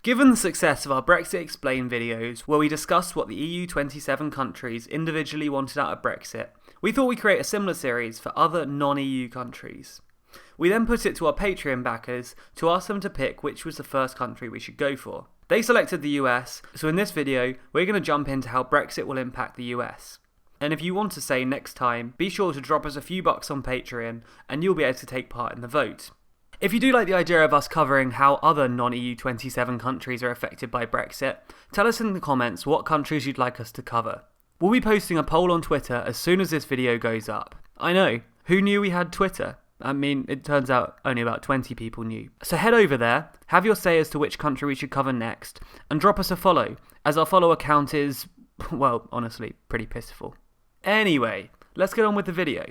Given the success of our Brexit Explained videos, where we discussed what the EU 27 countries individually wanted out of Brexit, we thought we'd create a similar series for other non-EU countries. We then put it to our Patreon backers to ask them to pick which was the first country we should go for. They selected the US, so in this video, we're going to jump into how Brexit will impact the US. And if you want to say next time, be sure to drop us a few bucks on Patreon, and you'll be able to take part in the vote. If you do like the idea of us covering how other non-EU 27 countries are affected by Brexit, tell us in the comments what countries you'd like us to cover. We'll be posting a poll on Twitter as soon as this video goes up. I know, who knew we had Twitter? I mean, it turns out only about 20 people knew. So head over there, have your say as to which country we should cover next, and drop us a follow, as our follower count is, well, honestly, pretty pitiful. Anyway, let's get on with the video.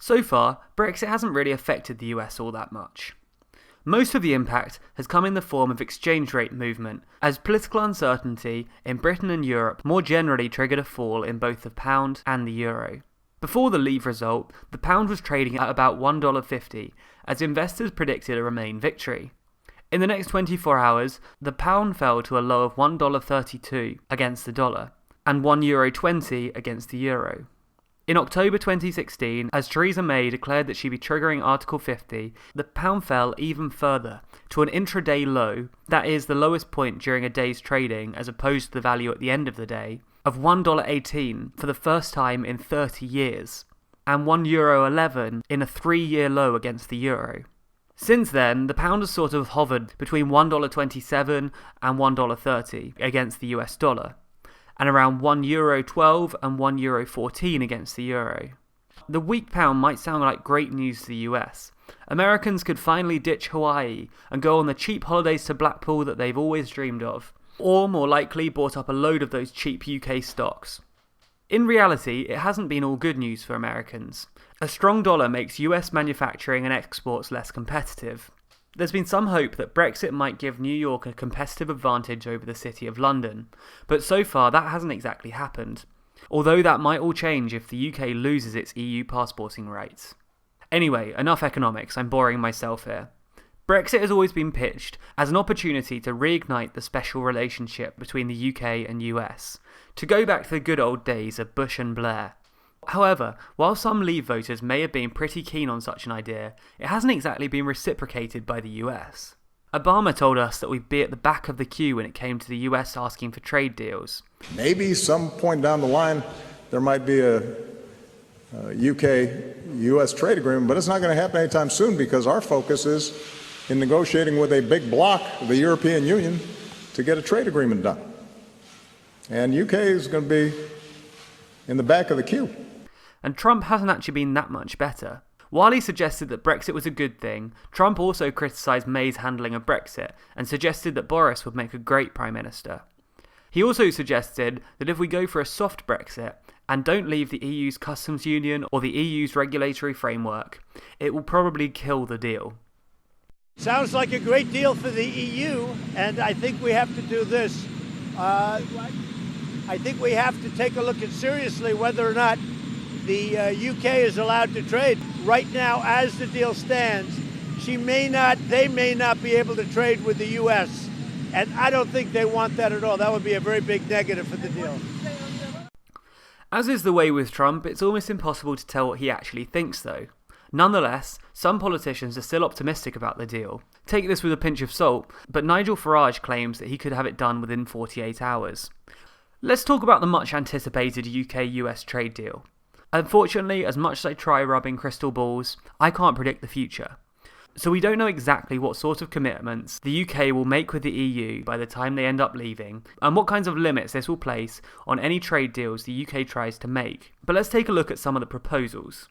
So far, Brexit hasn't really affected the US all that much. Most of the impact has come in the form of exchange rate movement, as political uncertainty in Britain and Europe more generally triggered a fall in both the pound and the euro. Before the Leave result, the pound was trading at about $1.50, as investors predicted a Remain victory. In the next 24 hours, the pound fell to a low of $1.32 against the dollar, and €1.20 against the euro. In October 2016, as Theresa May declared that she'd be triggering Article 50, the pound fell even further, to an intraday low, that is the lowest point during a day's trading as opposed to the value at the end of the day, of $1.18 for the first time in 30 years, and €1.11 in a 3-year low against the euro. Since then, the pound has sort of hovered between $1.27 and $1.30 against the US dollar, and around €1.12 and €1.14 against the euro. The weak pound might sound like great news to the US. Americans could finally ditch Hawaii and go on the cheap holidays to Blackpool that they've always dreamed of, or more likely bought up a load of those cheap UK stocks. In reality, it hasn't been all good news for Americans. A strong dollar makes US manufacturing and exports less competitive. There's been some hope that Brexit might give New York a competitive advantage over the City of London, but so far that hasn't exactly happened, although that might all change if the UK loses its EU passporting rights. Anyway, enough economics, I'm boring myself here. Brexit has always been pitched as an opportunity to reignite the special relationship between the UK and US, to go back to the good old days of Bush and Blair. However, while some Leave voters may have been pretty keen on such an idea, it hasn't exactly been reciprocated by the US. Obama told us that we'd be at the back of the queue when it came to the US asking for trade deals. Maybe some point down the line there might be a UK-US trade agreement, but it's not going to happen anytime soon because our focus is in negotiating with a big bloc, the European Union, to get a trade agreement done. And UK is going to be in the back of the queue. And Trump hasn't actually been that much better. While he suggested that Brexit was a good thing, Trump also criticised May's handling of Brexit and suggested that Boris would make a great Prime Minister. He also suggested that if we go for a soft Brexit and don't leave the EU's customs union or the EU's regulatory framework, it will probably kill the deal. Sounds like a great deal for the EU, and I think we have to do this. I think we have to take a look at seriously whether or not the UK is allowed to trade. Right now, as the deal stands, they may not be able to trade with the US. And I don't think they want that at all. That would be a very big negative for the deal. As is the way with Trump, it's almost impossible to tell what he actually thinks though. Nonetheless, some politicians are still optimistic about the deal. Take this with a pinch of salt, but Nigel Farage claims that he could have it done within 48 hours. Let's talk about the much anticipated UK-US trade deal. Unfortunately, as much as I try rubbing crystal balls, I can't predict the future. So we don't know exactly what sort of commitments the UK will make with the EU by the time they end up leaving, and what kinds of limits this will place on any trade deals the UK tries to make. But let's take a look at some of the proposals.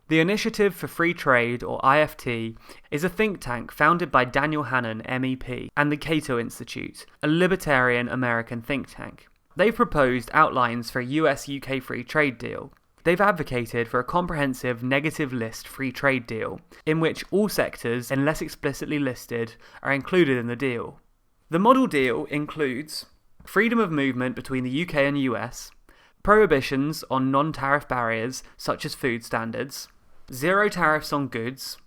The Initiative for Free Trade, or IFT, is a think tank founded by Daniel Hannan, MEP, and the Cato Institute, a libertarian American think tank. They've proposed outlines for a US-UK free trade deal. They've advocated for a comprehensive negative list free trade deal, in which all sectors, unless explicitly listed, are included in the deal. The model deal includes freedom of movement between the UK and US, prohibitions on non-tariff barriers such as food standards, zero tariffs on goods,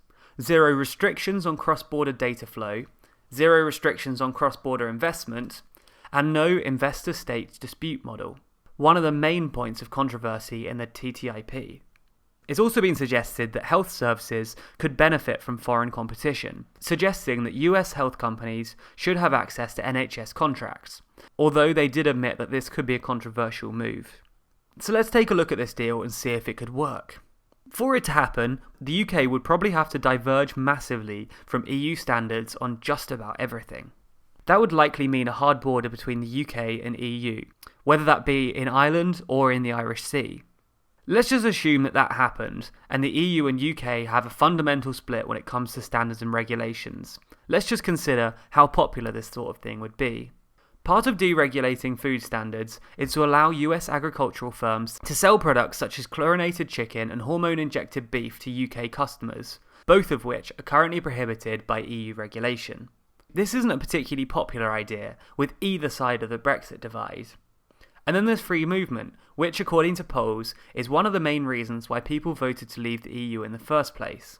zero restrictions on cross-border data flow, zero restrictions on cross-border investment, and no investor-state dispute model, one of the main points of controversy in the TTIP. It's also been suggested that health services could benefit from foreign competition, suggesting that US health companies should have access to NHS contracts, although they did admit that this could be a controversial move. So let's take a look at this deal and see if it could work. For it to happen, the UK would probably have to diverge massively from EU standards on just about everything. That would likely mean a hard border between the UK and EU, whether that be in Ireland or in the Irish Sea. Let's just assume that that happened, and the EU and UK have a fundamental split when it comes to standards and regulations. Let's just consider how popular this sort of thing would be. Part of deregulating food standards is to allow US agricultural firms to sell products such as chlorinated chicken and hormone-injected beef to UK customers, both of which are currently prohibited by EU regulation. This isn't a particularly popular idea with either side of the Brexit divide. And then there's free movement, which according to polls is one of the main reasons why people voted to leave the EU in the first place.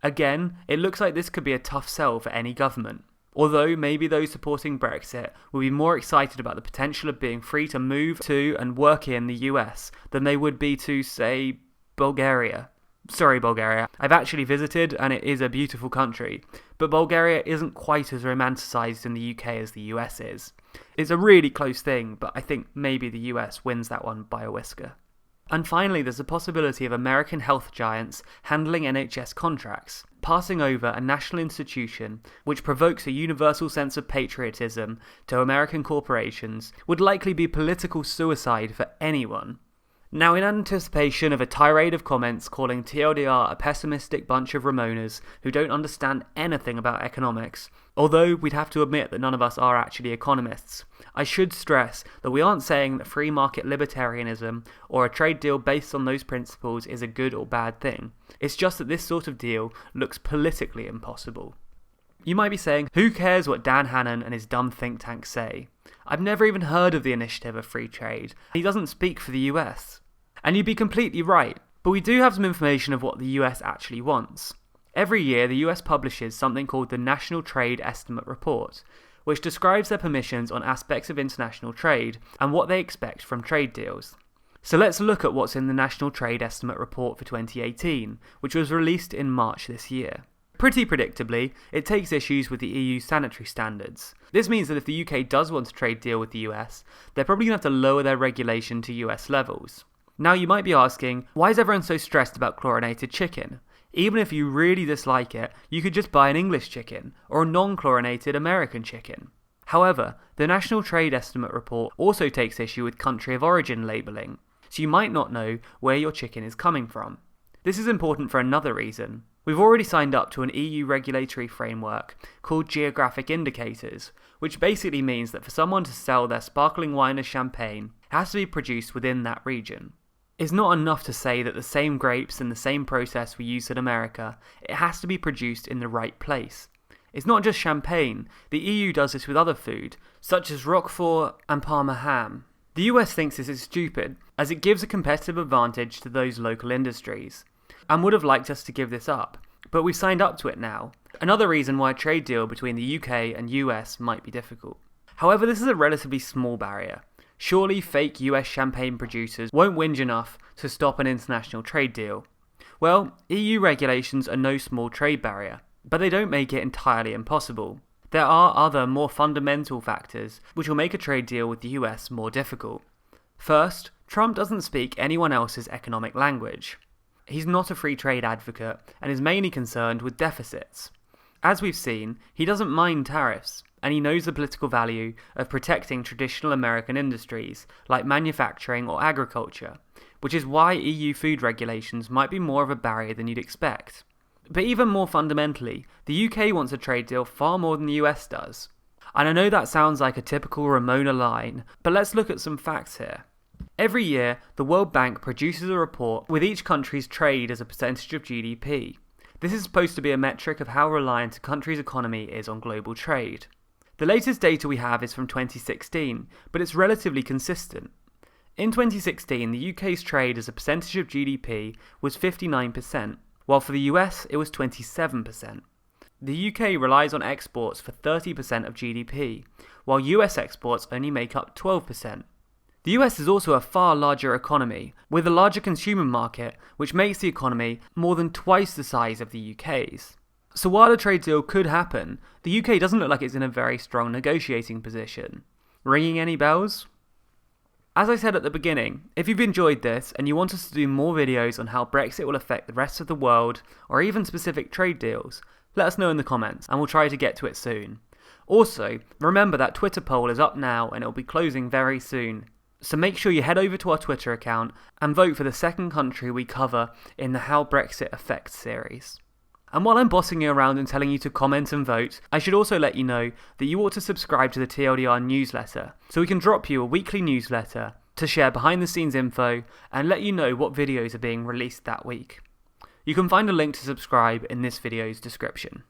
Again, it looks like this could be a tough sell for any government, although maybe those supporting Brexit will be more excited about the potential of being free to move to and work in the US than they would be to, say, Bulgaria. Sorry, Bulgaria. I've actually visited and it is a beautiful country, but Bulgaria isn't quite as romanticised in the UK as the US is. It's a really close thing, but I think maybe the US wins that one by a whisker. And finally, there's the possibility of American health giants handling NHS contracts. Passing over a national institution which provokes a universal sense of patriotism to American corporations would likely be political suicide for anyone. Now, in anticipation of a tirade of comments calling Tldr a pessimistic bunch of Ramonas who don't understand anything about economics, although we'd have to admit that none of us are actually economists, I should stress that we aren't saying that free market libertarianism or a trade deal based on those principles is a good or bad thing. It's just that this sort of deal looks politically impossible. You might be saying, who cares what Dan Hannan and his dumb think tank say? I've never even heard of the Initiative of Free Trade. He doesn't speak for the US. And you'd be completely right, but we do have some information of what the US actually wants. Every year, the US publishes something called the National Trade Estimate Report, which describes their permissions on aspects of international trade and what they expect from trade deals. So let's look at what's in the National Trade Estimate Report for 2018, which was released in March this year. Pretty predictably, it takes issues with the EU sanitary standards. This means that if the UK does want a trade deal with the US, they're probably going to have to lower their regulation to US levels. Now you might be asking, why is everyone so stressed about chlorinated chicken? Even if you really dislike it, you could just buy an English chicken, or a non-chlorinated American chicken. However, the National Trade Estimate Report also takes issue with country of origin labelling, so you might not know where your chicken is coming from. This is important for another reason. We've already signed up to an EU regulatory framework called Geographic Indicators, which basically means that for someone to sell their sparkling wine as champagne, it has to be produced within that region. It's not enough to say that the same grapes and the same process we use in America, it has to be produced in the right place. It's not just champagne, the EU does this with other food, such as Roquefort and Parma ham. The US thinks this is stupid, as it gives a competitive advantage to those local industries, and would have liked us to give this up, but we've signed up to it now. Another reason why a trade deal between the UK and US might be difficult. However, this is a relatively small barrier. Surely fake US champagne producers won't whinge enough to stop an international trade deal. Well, EU regulations are no small trade barrier, but they don't make it entirely impossible. There are other more fundamental factors which will make a trade deal with the US more difficult. First, Trump doesn't speak anyone else's economic language. He's not a free trade advocate and is mainly concerned with deficits. As we've seen, he doesn't mind tariffs, and he knows the political value of protecting traditional American industries like manufacturing or agriculture, which is why EU food regulations might be more of a barrier than you'd expect. But even more fundamentally, the UK wants a trade deal far more than the US does. And I know that sounds like a typical Ramona line, but let's look at some facts here. Every year, the World Bank produces a report with each country's trade as a percentage of GDP. This is supposed to be a metric of how reliant a country's economy is on global trade. The latest data we have is from 2016, but it's relatively consistent. In 2016, the UK's trade as a percentage of GDP was 59%, while for the US it was 27%. The UK relies on exports for 30% of GDP, while US exports only make up 12%. The US is also a far larger economy, with a larger consumer market, which makes the economy more than twice the size of the UK's. So while a trade deal could happen, the UK doesn't look like it's in a very strong negotiating position. Ringing any bells? As I said at the beginning, if you've enjoyed this and you want us to do more videos on how Brexit will affect the rest of the world, or even specific trade deals, let us know in the comments and we'll try to get to it soon. Also, remember that Twitter poll is up now and it will be closing very soon. So make sure you head over to our Twitter account and vote for the second country we cover in the How Brexit Affects series. And while I'm bossing you around and telling you to comment and vote, I should also let you know that you ought to subscribe to the TLDR newsletter, so we can drop you a weekly newsletter to share behind the scenes info and let you know what videos are being released that week. You can find a link to subscribe in this video's description.